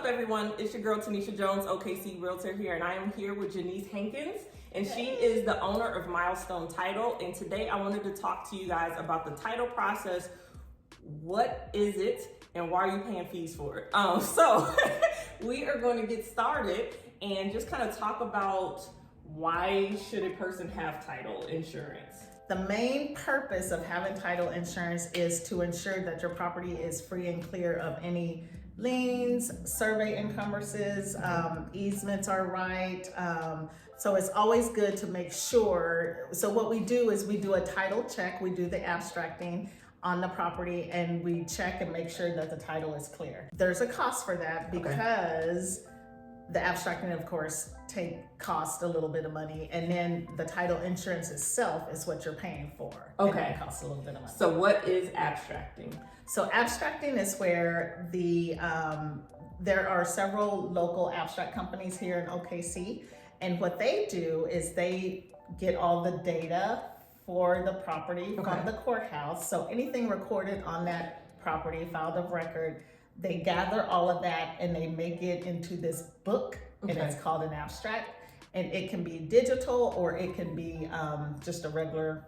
everyone? It's your girl Tonisha Jones, OKC Realtor here, and I am here with Jeanise Hankins, and she is the owner of Milestone Title. And today I wanted to talk to you guys about the title process. What is it, and why are you paying fees for it? So we are going to get started and just kind of talk about why should a person have title insurance. The main purpose of having title insurance is to ensure that your property is free and clear of any liens, survey encumbrances, easements are right. So it's always good to make sure. So what we do is we do a title check, we do the abstracting on the property, and we check and make sure that the title is clear. There's a cost for that because the abstracting, of course, cost a little bit of money, and then the title insurance itself is what you're paying for. Okay. And that costs a little bit of money. So what is abstracting? So abstracting is where there are several local abstract companies here in OKC, and what they do is they get all the data for the property from the courthouse. So anything recorded on that property, filed of record, they gather all of that and they make it into this book, and it's called an abstract. And it can be digital or it can be just a regular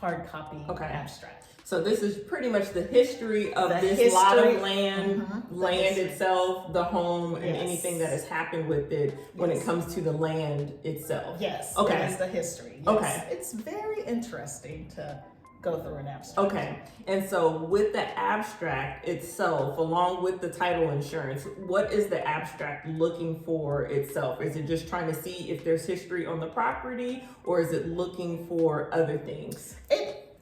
hard copy abstract. So this is pretty much the history of this lot of land, land itself, the home, and anything that has happened with it when it comes to the land itself. Yes, okay. That is the history. Yes. Okay. It's very interesting to go through an abstract. Okay, and so with the abstract itself, along with the title insurance, what is the abstract looking for itself? Is it just trying to see if there's history on the property, or is it looking for other things?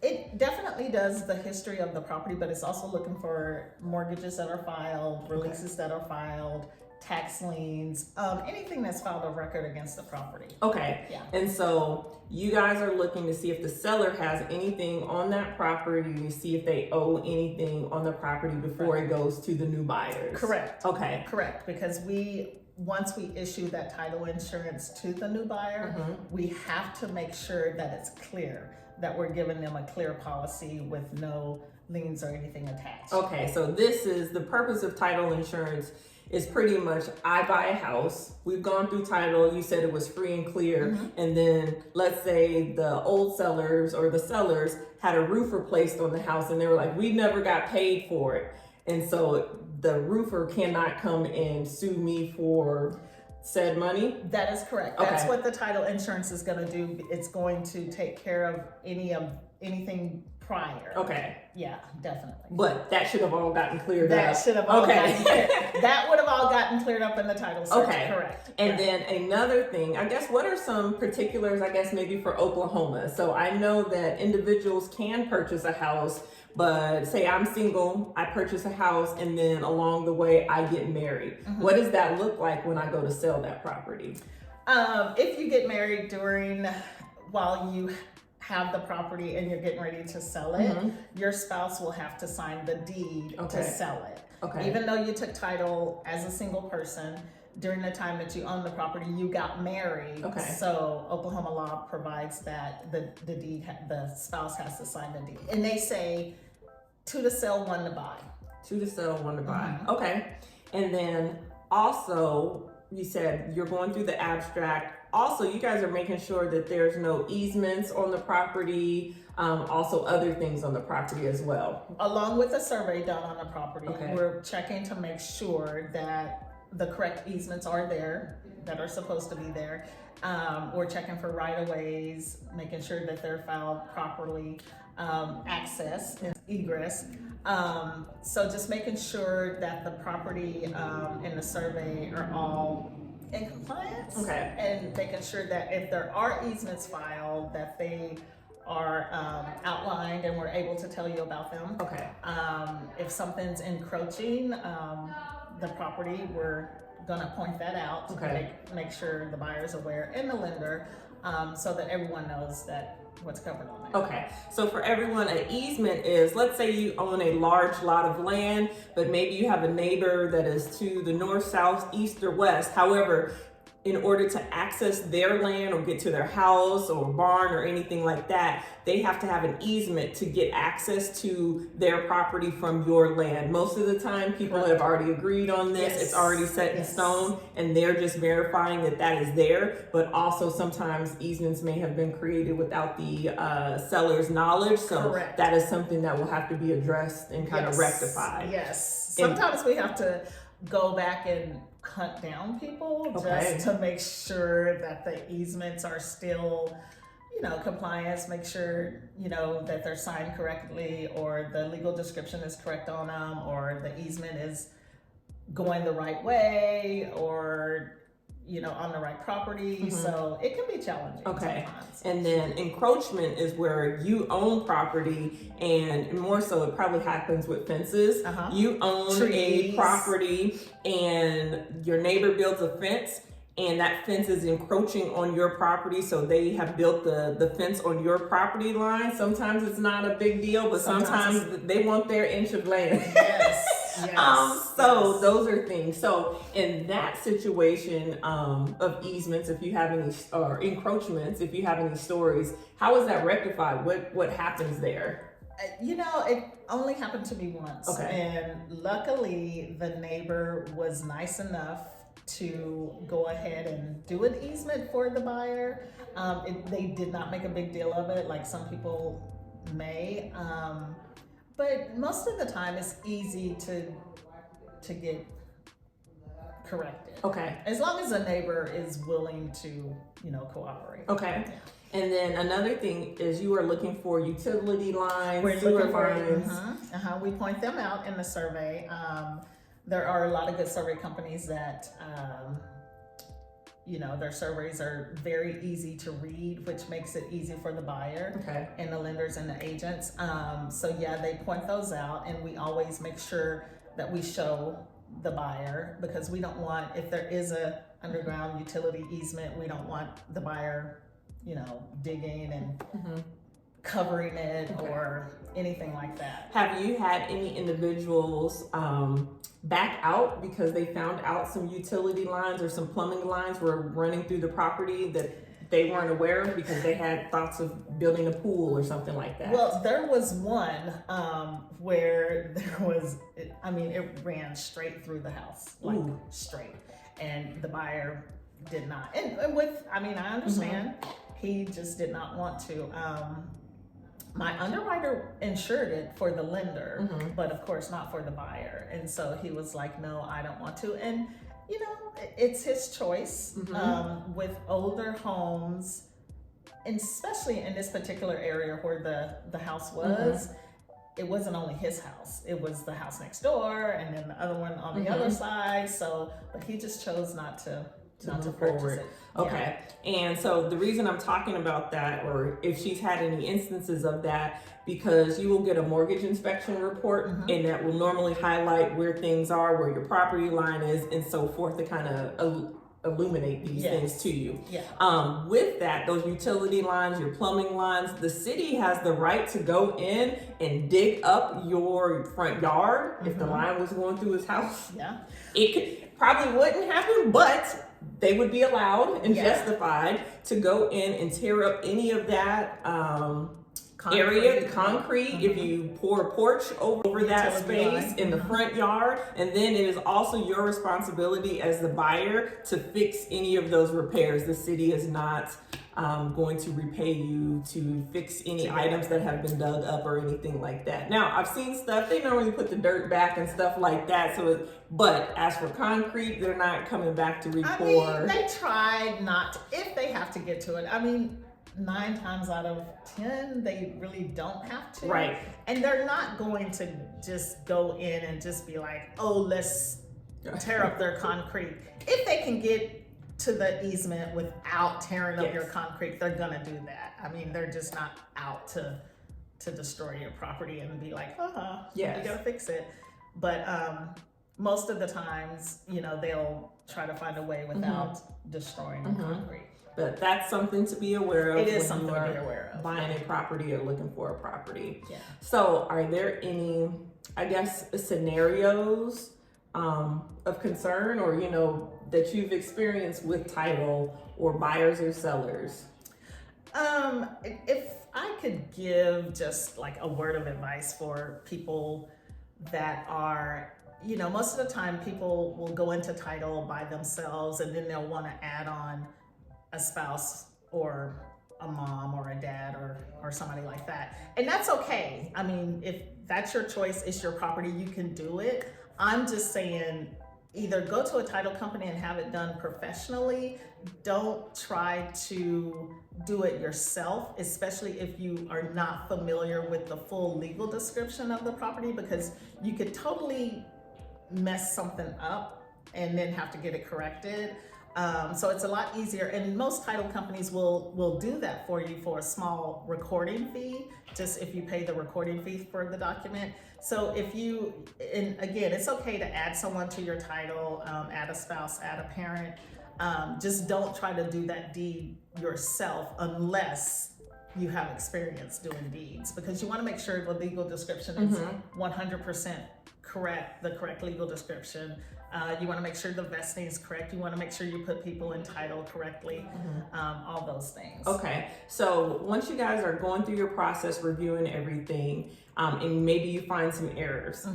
It definitely does the history of the property, but it's also looking for mortgages that are filed, releases that are filed, tax liens, anything that's filed of record against the property. Okay. Yeah. And so you guys are looking to see if the seller has anything on that property, to see if they owe anything on the property before it goes to the new buyers. Correct. Okay. Correct. Because once we issue that title insurance to the new buyer, we have to make sure that it's clear, that we're giving them a clear policy with no liens or anything attached. Okay. So this is the purpose of title insurance. Is pretty much, I buy a house, we've gone through title, you said it was free and clear, and then let's say the old sellers or the sellers had a roof replaced on the house and they were like, we never got paid for it. And so the roofer cannot come and sue me for said money? That is correct. That's what the title insurance is going to do. It's going to take care of anything prior. Okay. Yeah, definitely. But that should have all gotten cleared up. That should have all gotten cleared. That would have all gotten cleared up in the title search. Okay. Correct. And then another thing, I guess, what are some particulars, I guess, maybe for Oklahoma? So I know that individuals can purchase a house, but say I'm single, I purchase a house, and then along the way I get married. What does that look like when I go to sell that property? If you get married while you have the property and you're getting ready to sell it, your spouse will have to sign the deed to sell it. Okay. Even though you took title as a single person, during the time that you own the property, you got married. Okay. So Oklahoma law provides that the spouse has to sign the deed. And they say 2 to sell, 1 to buy. 2 to sell, 1 to buy. Okay. And then also, you said you're going through the abstract. Also, you guys are making sure that there's no easements on the property, also other things on the property as well. Along with a survey done on the property, we're checking to make sure that the correct easements are there, that are supposed to be there. We're checking for right-of-ways, making sure that they're filed properly, access and egress. So just making sure that the property and the survey are all in compliance, and making sure that if there are easements filed, that they are outlined and we're able to tell you about them. If something's encroaching the property, we're gonna point that out to make sure the buyer's aware and the lender, so that everyone knows that what's covered on there. Okay, so for everyone, an easement is, let's say you own a large lot of land, but maybe you have a neighbor that is to the north, south, east, or west. However, in order to access their land or get to their house or barn or anything like that, they have to have an easement to get access to their property from your land. Most of the time, people have already agreed on this. It's already set in stone, and they're just verifying that that is there. But also sometimes easements may have been created without the seller's knowledge. So that is something that will have to be addressed and kind of rectified. Yes. Sometimes we have to go back and hunt down people just to make sure that the easements are still, you know, compliance, make sure, you know, that they're signed correctly, or the legal description is correct on them, or the easement is going the right way, or, you know, on the right property. So it can be challenging sometimes. And then encroachment is where you own property, and more so it probably happens with fences. You own a property and your neighbor builds a fence, and that fence is encroaching on your property, so they have built the fence on your property line. Sometimes it's not a big deal, but sometimes they want their inch of land. So those are things. So in that situation of easements, if you have any, or encroachments, if you have any stories, how is that rectified? What happens there? You know, it only happened to me once. And luckily the neighbor was nice enough to go ahead and do an easement for the buyer. They did not make a big deal of it like some people may. But most of the time it's easy to get corrected. As long as a neighbor is willing to, you know, cooperate. And then another thing is you are looking for utility lines, We're sewer looking lines. We point them out in the survey. There are a lot of good survey companies that, you know, their surveys are very easy to read, which makes it easy for the buyer and the lenders and the agents. So yeah, they point those out, and we always make sure that we show the buyer, because we don't want, if there is a underground utility easement, we don't want the buyer, you know, digging and covering it or anything like that. Have you had any individuals back out because they found out some utility lines or some plumbing lines were running through the property that they weren't aware of because they had thoughts of building a pool or something like that? Well, there was one where there was, it ran straight through the house, like straight, and the buyer did not. And with, I understand, he just did not want to. My underwriter insured it for the lender, but of course not for the buyer. And so he was like, no, I don't want to. And, you know, it's his choice. With older homes, and especially in this particular area where the house was, it wasn't only his house. It was the house next door, and then the other one on the other side. So, but he just chose not to purchase it. And so the reason I'm talking about that, or if she's had any instances of that, because you will get a mortgage inspection report, and that will normally highlight where things are, where your property line is, and so forth, to kind of illuminate these things to you. With that, those utility lines, your plumbing lines, the city has the right to go in and dig up your front yard if the line was going through his house. It probably wouldn't happen, but they would be allowed and justified to go in and tear up any of that area, concrete, if you pour a porch over that space in the front yard. And then it is also your responsibility as the buyer to fix any of those repairs. The city is not going to repay you to fix any items that have been dug up or anything like that. Now, I've seen stuff, they normally put the dirt back and stuff like that. So, but as for concrete, they're not coming back to re-pour. They try not, if they have to get to it. 9 times out of 10, they really don't have to. And they're not going to just go in and just be like, oh, let's tear up their concrete. If they can get to the easement without tearing up your concrete, they're gonna do that. They're just not out to destroy your property and be like, you gotta fix it. But most of the times, you know, they'll try to find a way without destroying the concrete. But that's something to be aware of. It is something to be aware of. Buying a property or looking for a property. So are there any, scenarios of concern, or, you know, that you've experienced with title or buyers or sellers? If I could give just like a word of advice for people that are, you know, most of the time people will go into title by themselves and then they'll want to add on a spouse or a mom or a dad or somebody like that. And that's okay. I mean, if that's your choice, it's your property, you can do it. I'm just saying, either go to a title company and have it done professionally. Don't try to do it yourself, especially if you are not familiar with the full legal description of the property, because you could totally mess something up and then have to get it corrected. So it's a lot easier, and most title companies will do that for you for a small recording fee, just if you pay the recording fee for the document. So if you, and again, it's okay to add someone to your title, add a spouse, add a parent. Just don't try to do that deed yourself unless you have experience doing deeds, because you want to make sure the legal description is 100% correct, the correct legal description. You want to make sure the vesting is correct. You want to make sure you put people in title correctly, all those things. Okay, so once you guys are going through your process, reviewing everything, and maybe you find some errors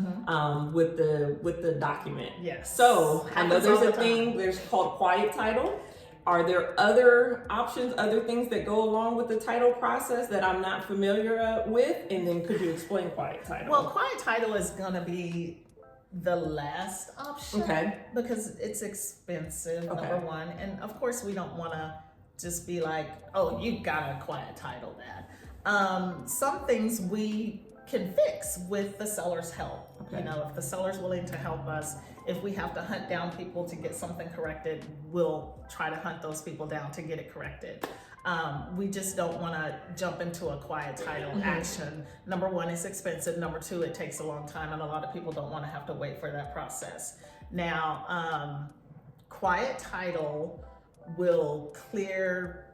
with the document. Yes. So I know Happens there's all a the thing, time. there's called quiet title. Are there other options, other things that go along with the title process that I'm not familiar with? And then could you explain quiet title? Well, quiet title is going to be the last option, Okay. because it's expensive, Okay. number one. And of course, we don't want to just be like, oh, you got to quiet title that. Some things we can fix with the seller's help. Okay. You know, if the seller's willing to help us, if we have to hunt down people to get something corrected, we'll try to hunt those people down to get it corrected. We just don't want to jump into a quiet title action. Number one, it's expensive. Number two, it takes a long time, and a lot of people don't want to have to wait for that process. Now, quiet title will clear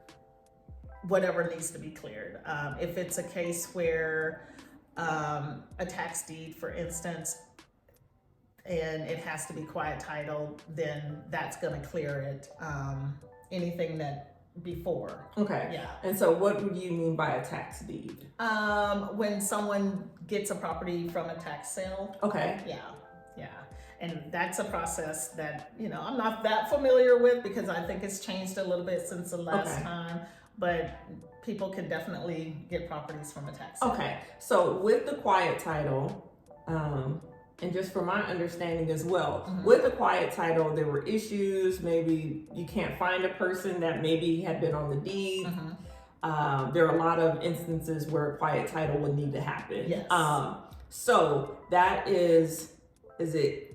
whatever needs to be cleared. If it's a case where a tax deed, for instance, and it has to be quiet title, then that's going to clear it. Anything that before. Okay. Yeah. And so what would you mean by a tax deed? When someone gets a property from a tax sale. Okay. Yeah. And that's a process that, you know, I'm not that familiar with, because I think it's changed a little bit since the last time, but people can definitely get properties from a tax sale. Okay. So with the quiet title, and just from my understanding as well, with the quiet title, there were issues. Maybe you can't find a person that maybe had been on the deed. There are a lot of instances where a quiet title would need to happen. Yes. So that is it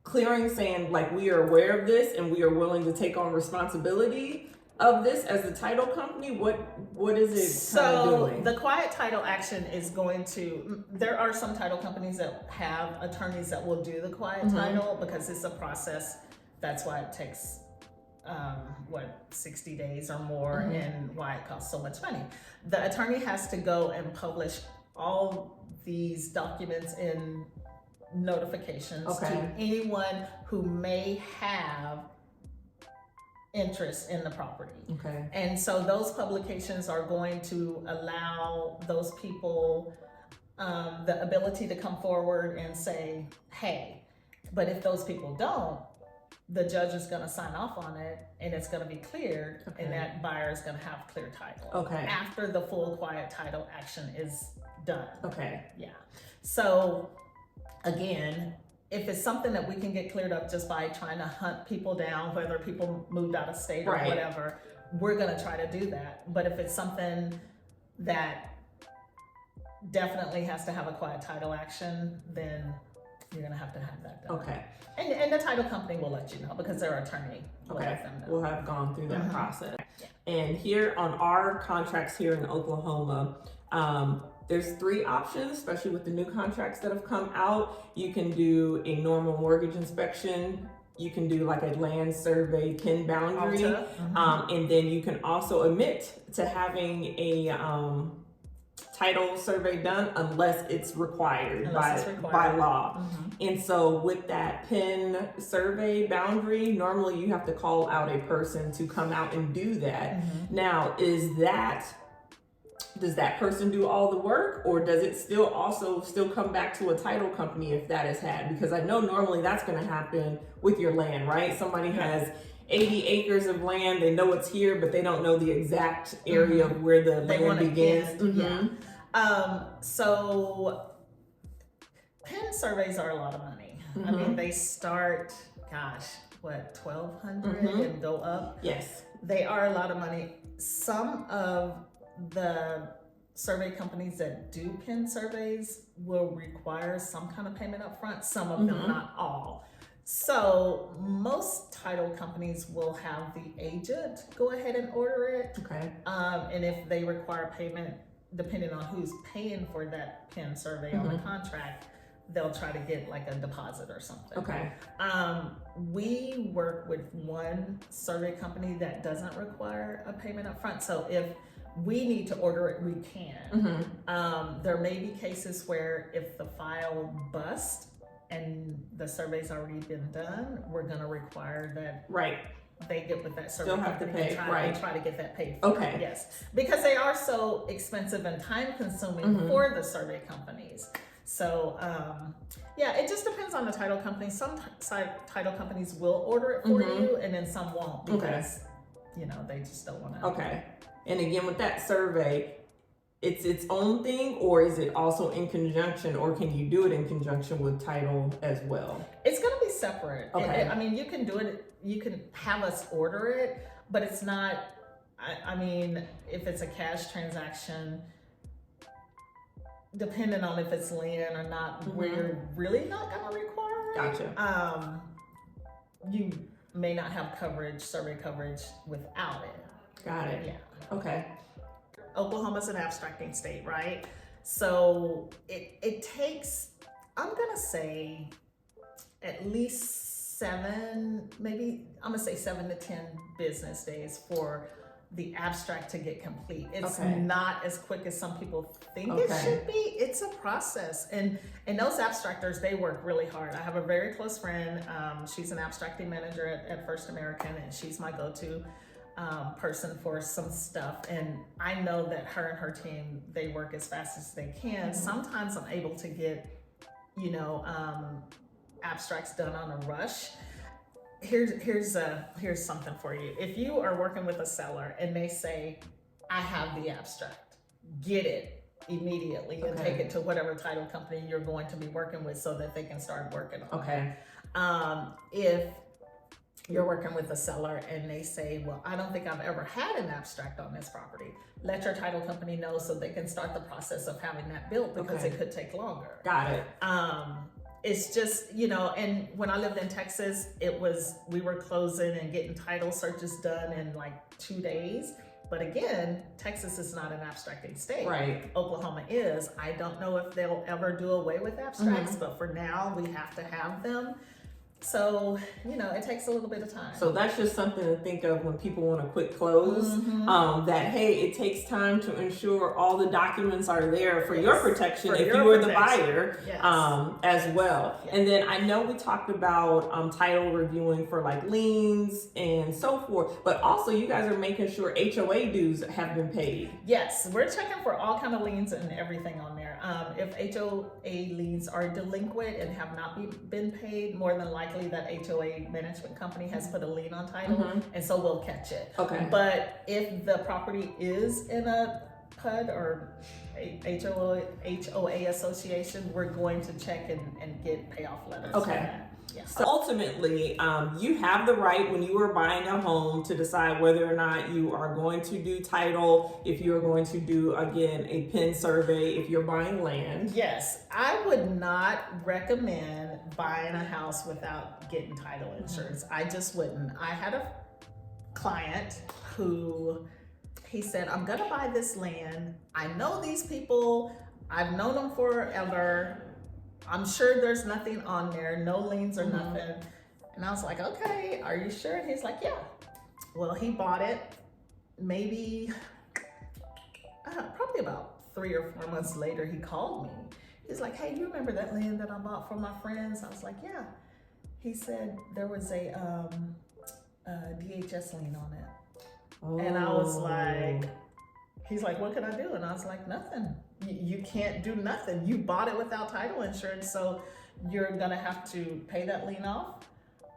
clearing, saying like, we are aware of this and we are willing to take on responsibility of this as the title company? What is it kind of doing? The quiet title action is going to, there are some title companies that have attorneys that will do the quiet title, because it's a process. That's why it takes 60 days or more, and why it costs so much money. The attorney has to go and publish all these documents in notifications to anyone who may have interest in the property. Okay. And so those publications are going to allow those people the ability to come forward and say, hey, but if those people don't, the judge is going to sign off on it and it's going to be cleared, and that buyer is going to have clear title after the full quiet title action is done. Okay. Yeah. So again, if it's something that we can get cleared up just by trying to hunt people down, whether people moved out of state or whatever, we're going to try to do that. But if it's something that definitely has to have a quiet title action, then you're going to have that done. Okay. And the title company will let you know, because their attorney will let them know. We'll have gone through that process. And here on our contracts here in Oklahoma, there's 3 options, especially with the new contracts that have come out. You can do a normal mortgage inspection. You can do like a land survey, kin boundary. And then you can also admit to having a title survey done unless it's required by law. And so with that PIN survey boundary, normally you have to call out a person to come out and do that. Now, does that person do all the work, or does it still come back to a title company if that is had? Because I know normally that's going to happen with your land, right? Somebody has 80 acres of land, they know it's here, but they don't know the exact area of where the land begins. So PIN surveys are a lot of money. I mean, they start, what, $1,200 and go up? Yes. They are a lot of money. Some of the survey companies that do PIN surveys will require some kind of payment up front, some of them, not all. So most title companies will have the agent go ahead and order it. Okay. And if they require payment, depending on who's paying for that PIN survey on the contract, they'll try to get like a deposit or something. Okay. We work with one survey company that doesn't require a payment up front. So if we need to order it, we can. There may be cases where if the file busts and the survey's already been done, we're gonna require that they get with that survey company and try to get that paid for. Okay. Yes, because they are so expensive and time consuming for the survey companies. So yeah, it just depends on the title company. Some title companies will order it for you, and then some won't because you know, they just don't want to. Okay. And again, with that survey, it's its own thing, or is it also in conjunction, or can you do it in conjunction with title as well? It's going to be separate. Okay. I mean, you can do it, you can have us order it, but it's not, I mean, if it's a cash transaction, depending on if it's land or not, we're really not going to require it. Gotcha. You may not have coverage, survey coverage without it. Got it. Yeah. Okay. Oklahoma's an abstracting state, right? So it takes, I'm gonna say, at least 7 to 10 business days for the abstract to get complete. It's not as quick as some people think it should be. It's a process, and those abstractors, they work really hard. I have a very close friend. She's an abstracting manager at First American, and she's my go-to person for some stuff. And I know that her and her team, they work as fast as they can. Sometimes I'm able to get, you know, abstracts done on a rush. Here's something for you. If you are working with a seller and they say, I have the abstract, get it immediately and take it to whatever title company you're going to be working with so that they can start working on it. If you're working with a seller and they say, well, I don't think I've ever had an abstract on this property, let your title company know so they can start the process of having that built, because it could take longer. Got it. It's just, you know, and when I lived in Texas, we were closing and getting title searches done in like 2 days. But again, Texas is not an abstracting state. Right. Oklahoma is. I don't know if they'll ever do away with abstracts, but for now we have to have them. So, you know, it takes a little bit of time. So that's just something to think of when people want a quick close, that, hey, it takes time to ensure all the documents are there for your protection if you were the buyer as well. And then I know we talked about title reviewing for like liens and so forth, but also you guys are making sure HOA dues have been paid. Yes, we're checking for all kind of liens and everything on there. If HOA liens are delinquent and have not been paid, more than likely that HOA management company has put a lien on title, and so we'll catch it. But if the property is in a PUD or HOA association, we're going to check and get payoff letters. Yeah. So ultimately, you have the right when you are buying a home to decide whether or not you are going to do title, if you're going to do, again, a PIN survey, if you're buying land. Yes, I would not recommend buying a house without getting title insurance. I just wouldn't. I had a client who, he said, I'm gonna buy this land. I know these people. I've known them forever. I'm sure there's nothing on there, no liens or nothing. And I was like, okay, are you sure? And he's like, yeah. Well, he bought it maybe probably about 3 or 4 months later, he called me. He's like, hey, you remember that land that I bought from my friends? I was like, yeah. He said there was a DHS lien on it. Oh. And I was like, he's like, what can I do? And I was like, nothing. You can't do nothing. You bought it without title insurance, so you're gonna have to pay that lien off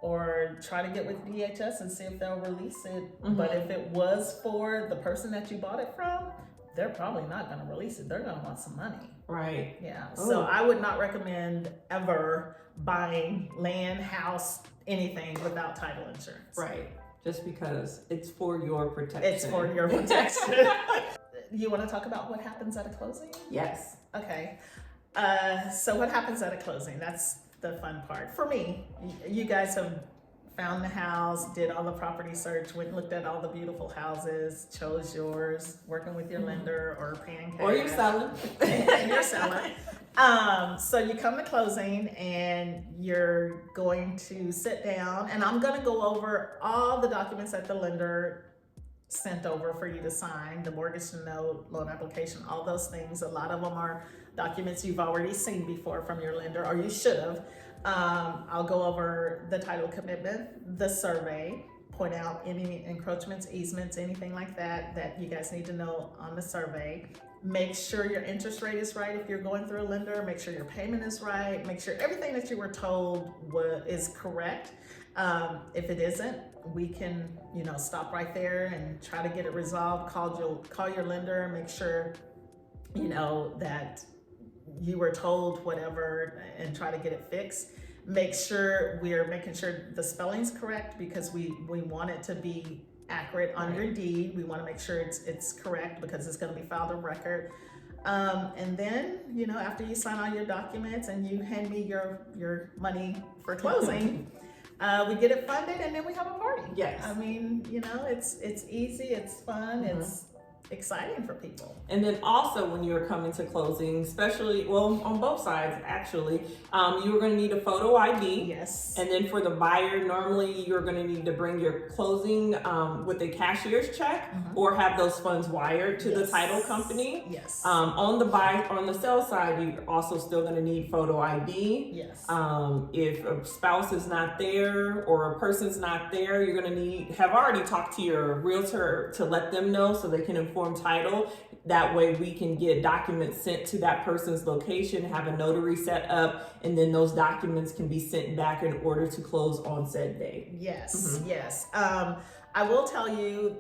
or try to get with DHS and see if they'll release it. Mm-hmm. But if it was for the person that you bought it from, they're probably not gonna release it. They're gonna want some money. Right. Yeah. Ooh. So I would not recommend ever buying land, house, anything without title insurance. Right. Just because it's for your protection. It's for your protection. You want to talk about what happens at a closing? Yes. Okay. So what happens at a closing? That's the fun part. For me, you guys have found the house, did all the property search, went and looked at all the beautiful houses, chose yours, working with your lender or paying cash. Or you're selling. You're selling. So you come to closing and you're going to sit down, and I'm going to go over all the documents that the lender sent over for you to sign, the mortgage note, loan application, all those things. A lot of them are documents you've already seen before from your lender, or you should have. I'll go over the title commitment, the survey, point out any encroachments, easements, anything like that that you guys need to know on the survey. Make sure your interest rate is right if you're going through a lender. Make sure your payment is right. Make sure everything that you were told is correct. If it isn't, we can, stop right there and try to get it resolved. Call your lender, make sure, that you were told whatever and try to get it fixed. Make sure we're making sure the spelling's correct, because we want it to be accurate on your deed. We want to make sure it's correct because it's going to be filed of record. And then, after you sign all your documents and you hand me your money for closing, we get it funded and then we have a party. Yes. I mean, it's easy, it's fun, it's exciting for people. And then also when you're coming to closing, especially, on both sides actually, you're going to need a photo ID. Yes. And then for the buyer, normally you're going to need to bring your closing with a cashier's check or have those funds wired to the title company. Yes. On the sell side, you're also still going to need photo ID. Yes. If a spouse is not there or a person's not there, you're going to have already talked to your realtor to let them know so they can inform title. That way we can get documents sent to that person's location, have a notary set up, and then those documents can be sent back in order to close on said day. Yes, yes. I will tell you,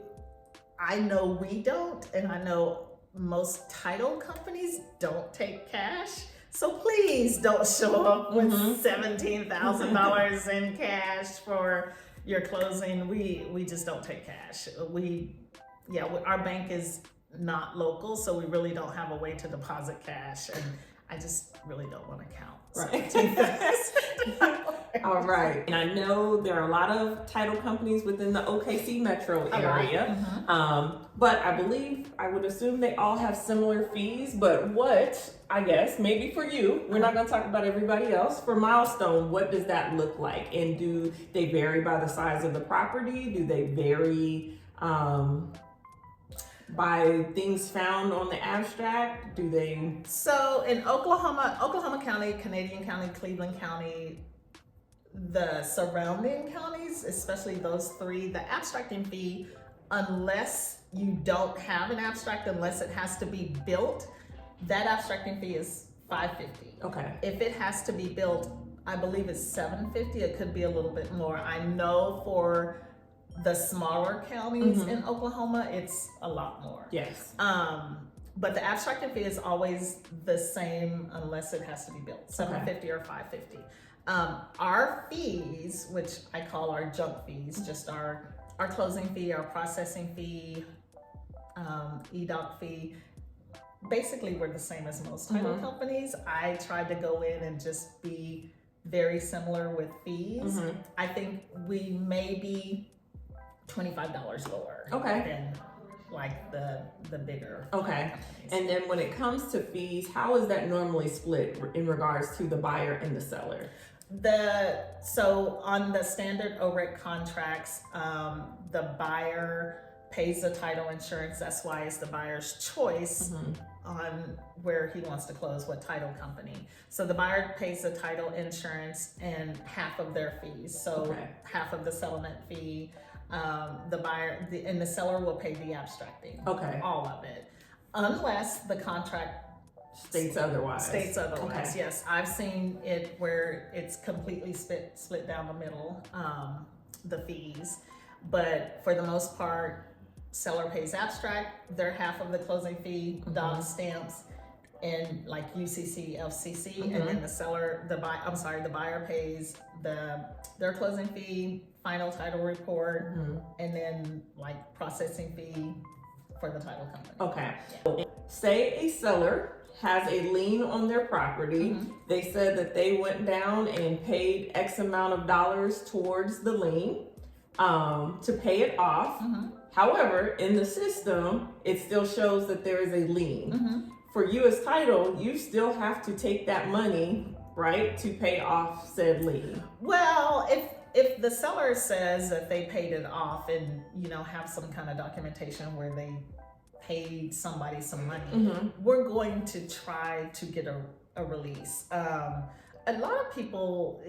I know we don't, and I know most title companies don't take cash. So please don't show up with $17,000 in cash for your closing. We just don't take cash. Our bank is not local, so we really don't have a way to deposit cash, and I just really don't want to count. Right. All right. And I know there are a lot of title companies within the OKC metro area, but I would assume they all have similar fees. But I guess, maybe for you, we're not going to talk about everybody else. For Milestone, what does that look like? And do they vary by the size of the property? Do they vary by things found on the abstract? Do they? So in Oklahoma County, Canadian County, Cleveland County, the surrounding counties, especially those three, the abstracting fee, unless you don't have an abstract, unless it has to be built, that abstracting fee is $550. Okay. If it has to be built, I believe it's $750. It could be a little bit more. I know for the smaller counties in Oklahoma, it's a lot more. Yes. But the abstracting fee is always the same unless it has to be built, $750 or $550. Our fees, which I call our junk fees, just our closing fee, our processing fee, EDOC fee, basically we're the same as most title companies. I tried to go in and just be very similar with fees. I think we may be $25 lower than like the bigger companies. And then when it comes to fees, how is that normally split in regards to the buyer and the seller? So on the standard OREC contracts, the buyer pays the title insurance. That's why it's the buyer's choice on where he wants to close, what title company. So the buyer pays the title insurance and half of their fees. So half of the settlement fee, the buyer and the seller will pay the abstracting. All of it, unless the contract states otherwise. Yes, I've seen it where it's completely split down the middle, the fees. But for the most part, seller pays abstract, their half of the closing fee, dog stamps, and like UCC, FCC, and then the buyer pays their closing fee, final title report, and then like processing fee for the title company. Yeah. Say a seller has a lien on their property. They said that they went down and paid X amount of dollars towards the lien to pay it off. However, in the system, it still shows that there is a lien. For you as title, you still have to take that money, right, to pay off said lien. Well, if the seller says that they paid it off and, have some kind of documentation where they paid somebody some money, we're going to try to get a release. A lot of people,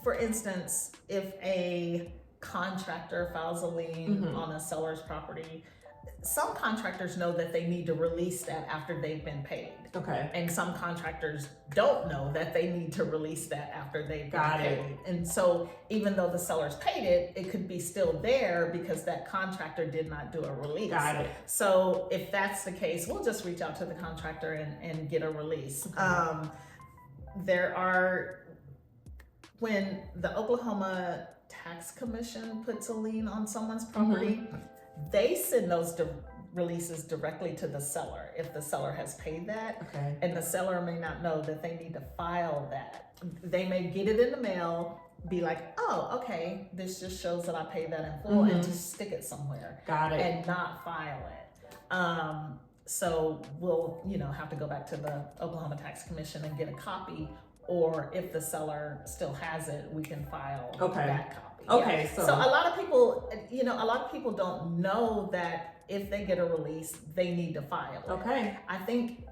for instance, if a contractor files a lien on a seller's property, some contractors know that they need to release that after they've been paid. And some contractors don't know that they need to release that after they've been paid. And so even though the seller's paid it, it could be still there because that contractor did not do a release. So if that's the case, we'll just reach out to the contractor and get a release. When the Oklahoma Tax Commission puts a lien on someone's property, they send those releases directly to the seller if the seller has paid that. And the seller may not know that they need to file that. They may get it in the mail, be like, oh, okay, this just shows that I paid that in full, and just stick it somewhere. And not file it. So we'll, have to go back to the Oklahoma Tax Commission and get a copy, or if the seller still has it, we can file that copy. So a lot of people, don't know that if they get a release, they need to file it. I think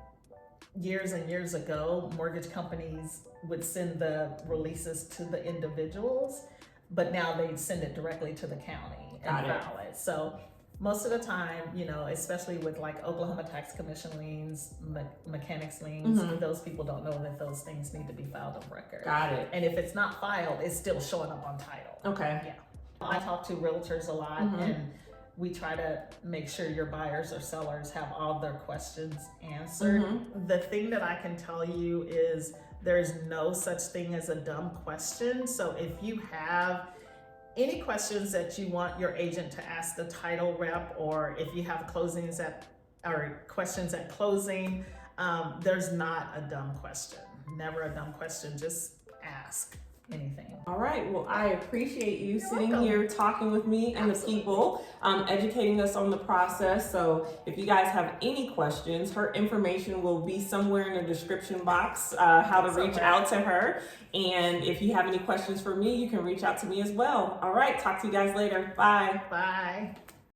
years and years ago, mortgage companies would send the releases to the individuals, but now they send it directly to the county and file it. So most of the time, especially with like Oklahoma Tax Commission liens, mechanics liens, those people don't know that those things need to be filed of record. And if it's not filed, it's still showing up on title. I talk to realtors a lot, and we try to make sure your buyers or sellers have all their questions answered. The thing that I can tell you is there's no such thing as a dumb question. So if you have any questions that you want your agent to ask the title rep, or if you have questions at closing, there's not a dumb question. Never a dumb question. Just ask anything. All right. Well, I appreciate you sitting here talking with me and the people, educating us on the process. So if you guys have any questions, her information will be somewhere in the description box, how to reach out to her. And if you have any questions for me, you can reach out to me as well. All right. Talk to you guys later. Bye. Bye.